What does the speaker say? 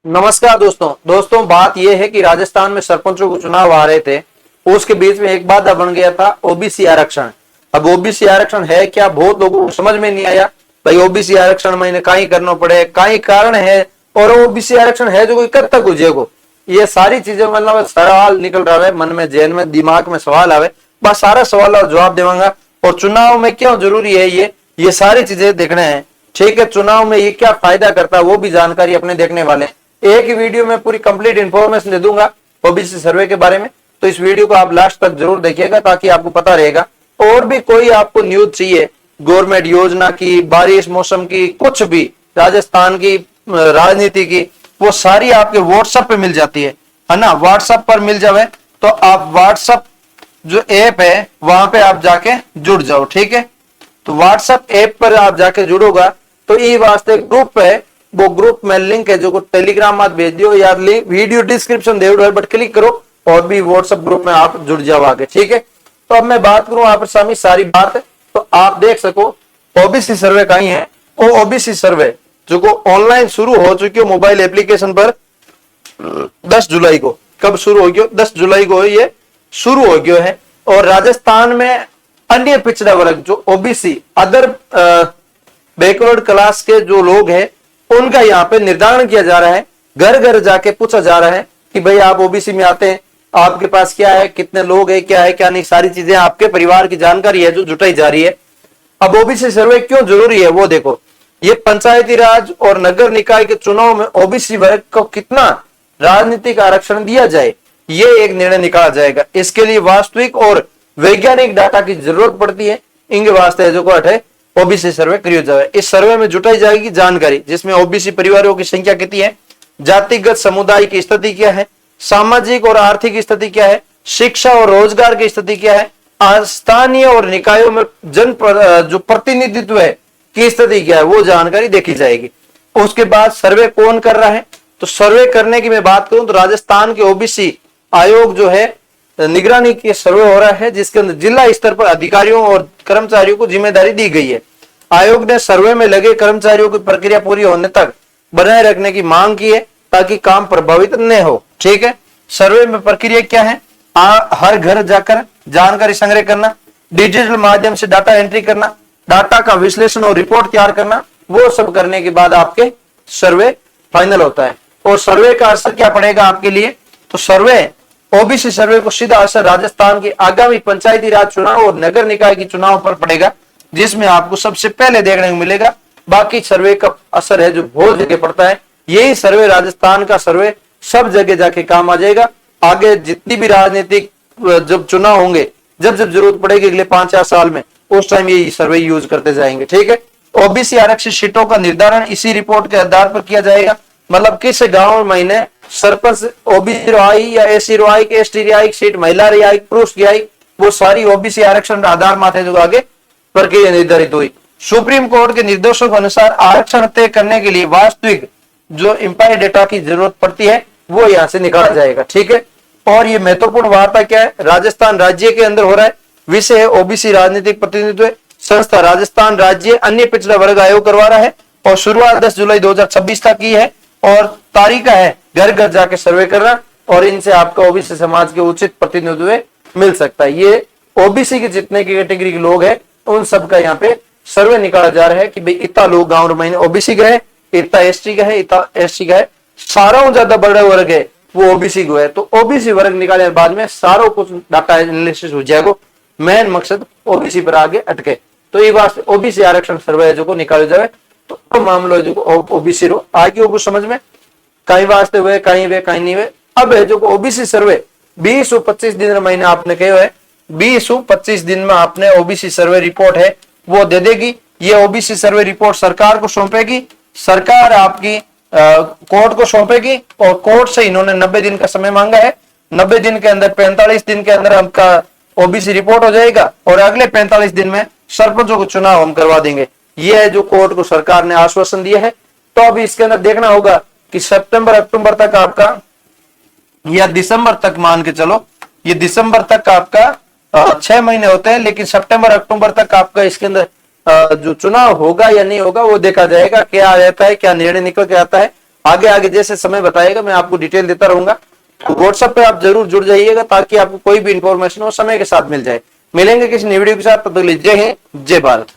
नमस्कार दोस्तों बात यह है कि राजस्थान में सरपंचों को चुनाव आ रहे थे। उसके बीच में एक बात बन गया था ओबीसी आरक्षण। अब ओबीसी आरक्षण है क्या, बहुत लोगों को समझ में नहीं आया। भाई ओबीसी आरक्षण मैंने कहीं करना पड़े, कहीं कारण है, और ओबीसी आरक्षण है जो कोई कब तक हो। ये सारी चीजें मतलब सवाल निकल रहा है मन में, जहन में, दिमाग में सवाल आवे, बस सारा सवाल और जवाब देवांगा। और चुनाव में क्यों जरूरी है ये सारी चीजें देखने हैं। ठीक है, चुनाव में ये क्या फायदा करता है वो भी जानकारी अपने देखने वाले। एक ही वीडियो में पूरी कंप्लीट इंफॉर्मेशन दे दूंगा ओबीसी सर्वे के बारे में, तो इस वीडियो को आप लास्ट तक जरूर देखिएगा ताकि आपको पता रहेगा। और भी कोई आपको न्यूज चाहिए गवर्नमेंट योजना की, बारिश मौसम की, कुछ भी राजस्थान की राजनीति की, वो सारी आपके व्हाट्सएप पे मिल जाती है ना। व्हाट्सएप पर मिल जावे तो आप व्हाट्सएप जो ऐप है वहां पे आप जाके जुड़ जाओ। ठीक है, तो व्हाट्सएप ऐप पर आप जाके जुड़ोगा तो ये वास्ते ग्रुप है, वो ग्रुप में लिंक है जो टेलीग्राम मत भेज दियो या लिंक वीडियो डिस्क्रिप्शन दे दो, बट क्लिक करो और भी व्हाट्सएप ग्रुप में आप जुड़ जाओ आगे। ठीक है, तो अब मैं बात करूं आप सामी सारी बात है तो आप देख सको ओबीसी सर्वे कहीं है। वो ओबीसी सर्वे जो को ऑनलाइन शुरू हो चुकी है मोबाइल एप्लीकेशन पर 10 जुलाई को। कब शुरू हो गया? 10 जुलाई को ये शुरू हो गया है। और राजस्थान में अन्य पिछड़ा वर्ग जो ओबीसी अदर बैकवर्ड क्लास के जो लोग हैं उनका यहाँ पे निर्धारण किया जा रहा है। घर घर जाके पूछा जा रहा है कि भाई आप ओबीसी में आते हैं, आपके पास क्या है, कितने लोग हैं, क्या है क्या नहीं, सारी चीजें आपके परिवार की जानकारी है जो जुटाई जा रही है। अब ओबीसी सर्वे क्यों जरूरी है वो देखो। ये पंचायती राज और नगर निकाय के चुनाव में ओबीसी वर्ग को कितना राजनीतिक आरक्षण दिया जाए ये एक निर्णय निकाला जाएगा। इसके लिए वास्तविक और वैज्ञानिक डाटा की जरूरत पड़ती है। इनके वास्ते जो कोट है ओबीसी सर्वे करियो जाए। इस सर्वे में जुटाई जाएगी जानकारी जिसमें ओबीसी परिवारों की संख्या कितनी है, जातिगत समुदाय की स्थिति क्या है, सामाजिक और आर्थिक स्थिति क्या है, शिक्षा और रोजगार की स्थिति क्या है, स्थानीय और निकायों में जो प्रतिनिधित्व है की स्थिति क्या है, वो जानकारी देखी जाएगी। उसके बाद सर्वे कौन कर रहा है, तो सर्वे करने की मैं बात करूं तो राजस्थान के ओबीसी आयोग जो है निगरानी के सर्वे हो रहा है, जिसके अंदर जिला स्तर पर अधिकारियों और कर्मचारियों को जिम्मेदारी दी गई है। आयोग ने सर्वे में लगे कर्मचारियों की प्रक्रिया पूरी होने तक बनाए रखने की मांग की है ताकि काम प्रभावित न हो। ठीक है, सर्वे में प्रक्रिया क्या है, हर घर जाकर जानकारी संग्रह करना, डिजिटल माध्यम से डाटा एंट्री करना, डाटा का विश्लेषण और रिपोर्ट तैयार करना, वो सब करने के बाद आपके सर्वे फाइनल होता है। और सर्वे का असर क्या पड़ेगा आपके लिए, तो सर्वे ओबीसी सर्वे को सीधा असर राजस्थान के आगामी पंचायती राज चुनाव और नगर निकाय के चुनाव पर पड़ेगा, जिसमें आपको सबसे पहले देखने को मिलेगा। बाकी सर्वे का असर है जो बहुत जगह पड़ता है, यही सर्वे राजस्थान का सर्वे सब जगह जाके काम आ जाएगा। आगे जितनी भी राजनीतिक जब चुनाव होंगे, जब जब जरूरत पड़ेगी अगले 5-4 साल में, उस टाइम ये सर्वे यूज करते जाएंगे। ठीक है, ओबीसी आरक्षित सीटों का निर्धारण इसी रिपोर्ट के आधार पर किया जाएगा। मतलब किस गांव में सरपंच ओबीसी रिहाई या एससी रिहाई के एसटी रिहाई सीट, महिला रिहाई, पुरुष रिहाई, वो सारी ओबीसी आरक्षण आधार माथे जो आगे प्रक्रिया निर्धारित हुई। सुप्रीम कोर्ट के निर्देशों के अनुसार आरक्षण तय करने के लिए वास्तविक जो एम्पायर डेटा की जरूरत पड़ती है वो यहाँ से निकाला जाएगा। ठीक है, और ये महत्वपूर्ण वार्ता क्या है, राजस्थान राज्य के अंदर हो रहा है। विषय है ओबीसी राजनीतिक प्रतिनिधित्व संस्था राजस्थान राज्य अन्य पिछड़ा वर्ग आयोग करवा रहा है और शुरुआत 10 जुलाई 2026 तक की है। और तारीख है घर घर जाके सर्वे करना और इनसे आपका ओबीसी समाज के उचित प्रतिनिधित्व मिल सकता है। ये ओबीसी के जितने की कैटेगरी के लोग हैं उन सब का यहाँ पे सर्वे निकाला जा रहा है कि भाई इतना लोग गांव में ओबीसी का है, इतना एसटी का है, इतना एसटी का है, सारा ज्यादा बड़ा वर्ग है वो ओबीसी को है। तो ओबीसी वर्ग निकालने के बाद में सारों कुछ डाटा एनालिसिस हो जाएगा। मेन मकसद ओबीसी पर आगे अटके, तो ये बात ओबीसी आरक्षण सर्वे जो को निकाले जाए तो मामलो जो ओबीसी रो आगे वो समझ में कहीं वास्ते हुए, कहीं वे कहीं नहीं हुए। अब है जो ओबीसी सर्वे 20 से 25 दिन महीने आपने कहे है, 20 से 25 दिन में आपने ओबीसी सर्वे रिपोर्ट है वो दे देगी। ये ओबीसी सर्वे रिपोर्ट सरकार को सौंपेगी, सरकार आपकी कोर्ट को सौंपेगी और कोर्ट से इन्होंने 90 दिन का समय मांगा है। 90 दिन के अंदर 45 दिन के अंदर आपका ओबीसी रिपोर्ट हो जाएगा और अगले 45 दिन में सरपंचों को चुनाव हम करवा देंगे। यह है जो कोर्ट को सरकार ने आश्वासन दिया है। तो अब इसके अंदर देखना होगा कि सितंबर अक्टूबर तक आपका या दिसंबर तक, मान के चलो ये दिसंबर तक आपका 6 महीने होते हैं, लेकिन सितंबर अक्टूबर तक आपका इसके अंदर जो चुनाव होगा या नहीं होगा वो देखा जाएगा, क्या रहता है, क्या निर्णय निकल के आता है। आगे आगे जैसे समय बताएगा मैं आपको डिटेल देता रहूंगा। तो व्हाट्सएप पे आप जरूर जुड़ जाइएगा ताकि आपको कोई भी इंफॉर्मेशन हो समय के साथ मिल जाए। मिलेंगे किसी नई वीडियो के साथ, तब तक के लिए जय हिंद, जय भारत।